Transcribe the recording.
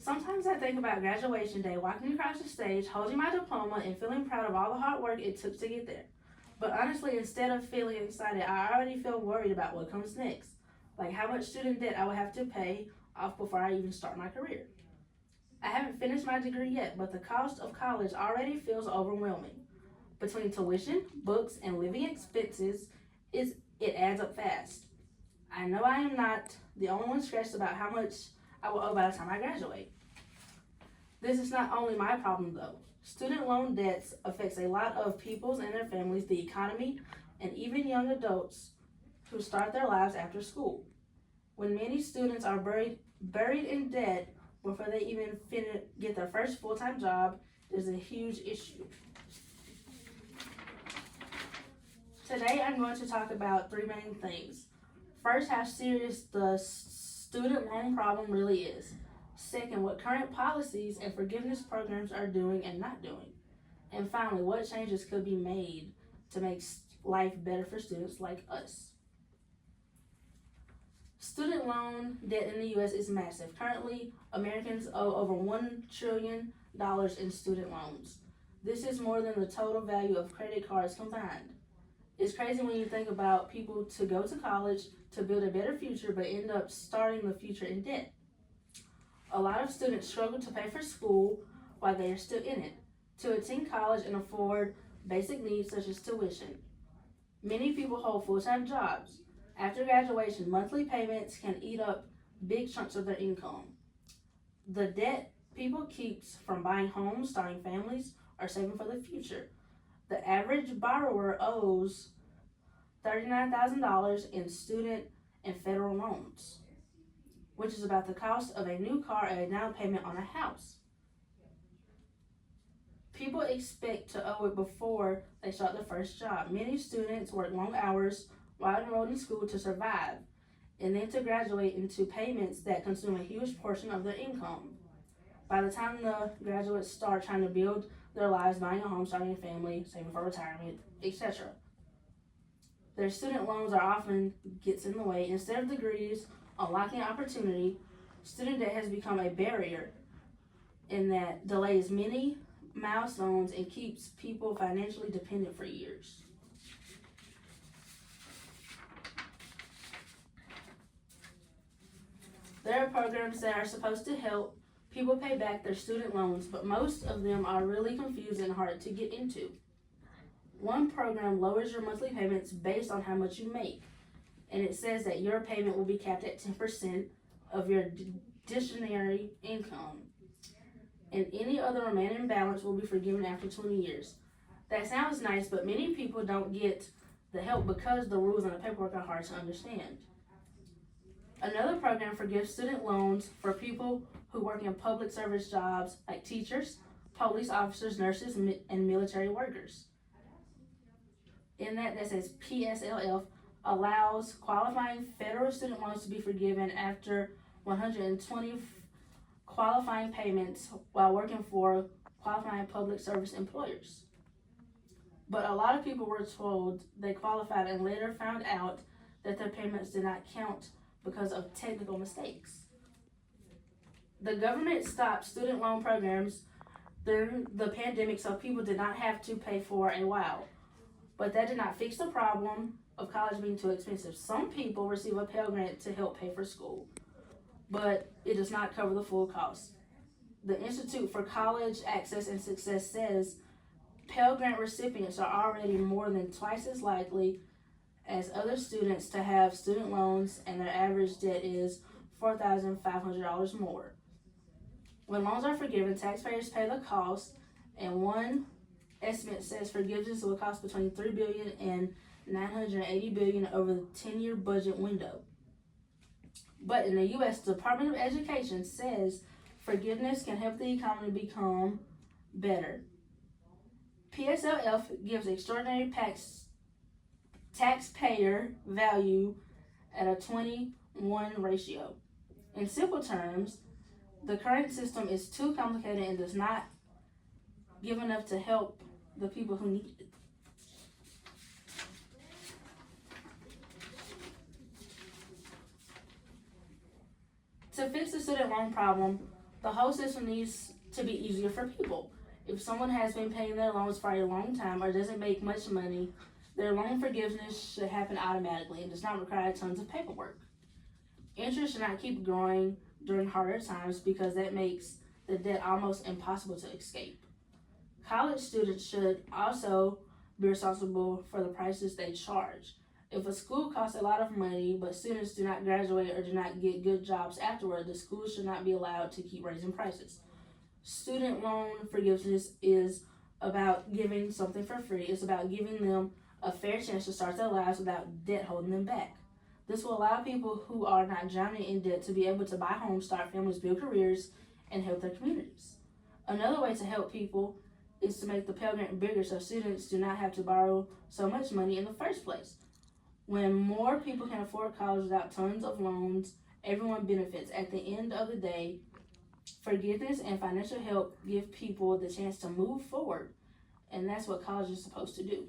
Sometimes I think about graduation day, walking across the stage, holding my diploma, and feeling proud of all the hard work it took to get there. But honestly, instead of feeling excited, I already feel worried about what comes next. Like how much student debt I will have to pay off before I even start my career. I haven't finished my degree yet, but the cost of college already feels overwhelming. Between tuition, books, and living expenses, it adds up fast. I know I am not the only one stressed about how much I will owe by the time I graduate. This is not only my problem though. Student loan debts affects a lot of people's and their families, the economy, and even young adults who start their lives after school. When many students are buried in debt before they even get their first full-time job, is a huge issue. Today I'm going to talk about three main things. First, how serious the student loan problem really is. Second, what current policies and forgiveness programs are doing and not doing. And finally, what changes could be made to make life better for students like us. Student loan debt in the U.S. is massive. Currently, Americans owe over $1 trillion in student loans. This is more than the total value of credit cards combined. It's crazy when you think about people to go to college to build a better future but end up starting the future in debt. A lot of students struggle to pay for school while they are still in it, to attend college and afford basic needs such as tuition. Many people hold full-time jobs. After graduation, monthly payments can eat up big chunks of their income. The debt people keeps from buying homes, starting families, or saving for the future. The average borrower owes $39,000 in student and federal loans, which is about the cost of a new car and a down payment on a house. People expect to owe it before they start their first job. Many students work long hours while enrolled in school to survive, and then to graduate into payments that consume a huge portion of their income. By the time the graduates start trying to build their lives, buying a home, starting a family, saving for retirement, etc., their student loans are often gets in the way. Instead of degrees unlocking opportunity, student debt has become a barrier in that delays many milestones and keeps people financially dependent for years. There are programs that are supposed to help people pay back their student loans, but most of them are really confused and hard to get into. One program lowers your monthly payments based on how much you make, and it says that your payment will be capped at 10% of your discretionary income, and any other remaining balance will be forgiven after 20 years. That sounds nice, but many people don't get the help because the rules and the paperwork are hard to understand. Another program forgives student loans for people who work in public service jobs like teachers, police officers, nurses, and military workers. In that says PSLF allows qualifying federal student loans to be forgiven after 120 qualifying payments while working for qualifying public service employers. But a lot of people were told they qualified and later found out that their payments did not count because of technical mistakes. The government stopped student loan programs during the pandemic so people did not have to pay for a while. But that did not fix the problem of college being too expensive. Some people receive a Pell Grant to help pay for school, but it does not cover the full cost. The Institute for College Access and Success says Pell Grant recipients are already more than twice as likely as other students to have student loans, and their average debt is $4,500 more. When loans are forgiven, taxpayers pay the cost, and one estimate says forgiveness will cost between $3 billion and $980 billion over the 10-year budget window. But in the U.S. Department of Education says forgiveness can help the economy become better. PSLF gives extraordinary taxpayer value at a 21 ratio. In simple terms, the current system is too complicated and does not give enough to help the people who need it. To fix the student loan problem, The whole system needs to be easier for people. If someone has been paying their loans for a long time or doesn't make much money, their loan forgiveness should happen automatically and does not require tons of paperwork. Interest should not keep growing during harder times because that makes the debt almost impossible to escape. College students should also be responsible for the prices they charge. If a school costs a lot of money but students do not graduate or do not get good jobs afterward, the school should not be allowed to keep raising prices. Student loan forgiveness is about giving something for free. It's about giving them a fair chance to start their lives without debt holding them back. This will allow people who are not drowning in debt to be able to buy homes, start families, build careers, and help their communities. Another way to help people is to make the Pell Grant bigger so students do not have to borrow so much money in the first place. When more people can afford college without tons of loans, everyone benefits. At the end of the day, forgiveness and financial help give people the chance to move forward, and that's what college is supposed to do.